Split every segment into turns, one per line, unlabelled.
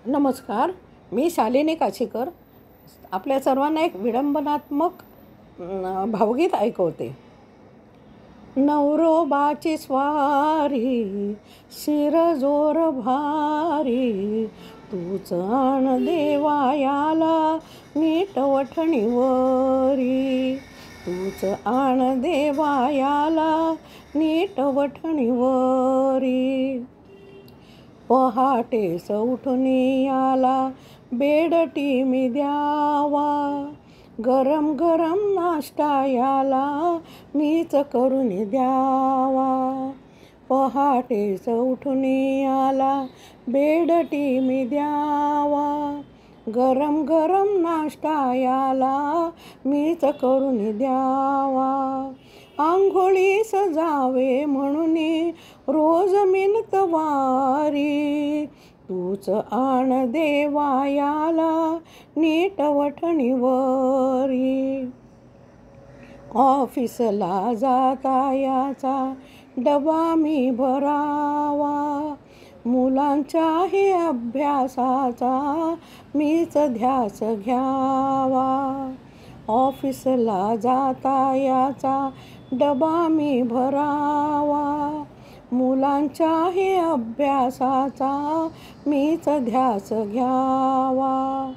नमस्कार. मी शालिनी काशीकर. आपल्या सर्वांना एक विडंबनात्मक भावगीत ऐकवते. नवरोबाची स्वारी, शिरजोर भारी, तूच आण देवायाला नीट वठणीवरी. तूच आण देवायाला नीट वठणीवरी. पहाटेस उठून याला बेडटी मी द्यावा, गरम गरम नाश्ता याला मीच करून द्यावा. पहाटेस उठून याला बेडटी मी द्यावा, गरम गरम नाश्ता याला मीच करून द्यावा. आंघोळीस जावे म्हणून रोज मिनतवारी, तूच आण देवायाला नीट वठणीवरी. ऑफिसला जातायाचा डबा मी भरावा, मुलांच्याही अभ्यासाचा मीच ध्यास घ्यावा. ऑफिसला जातायाचा डबा मी भरावा, मुलांच्याही अभ्यासाचा मीच ध्यास घ्यावा.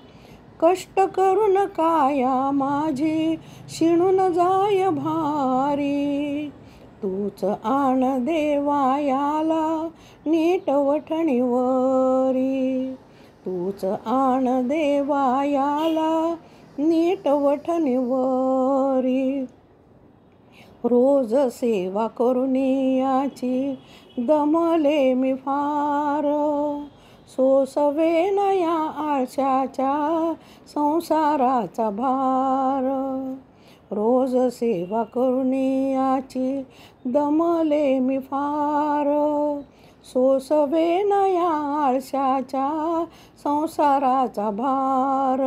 कष्ट करून काया माझी शिणून जाय भारी, तूच आण देवायाला नीट वठणीवरी. तूच आण देवायाला नीट वठणीवरी. रोज सेवा करून याची दमले मी फार, सोसवे न या आळशाच्या संसाराचा भार. रोज सेवा करून याची दमले मी फार, सोसवे न या आळशाच्या संसाराचा भार.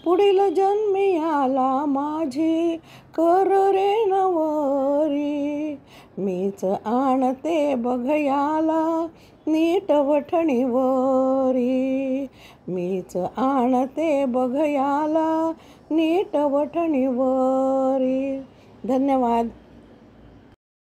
पुढील जन्मी याला माझी कर रे नवरी, मीच आणते बघयाला नीट वठणीवरी. मीच आणते बघयाला नीट वठणीवरी. धन्यवाद.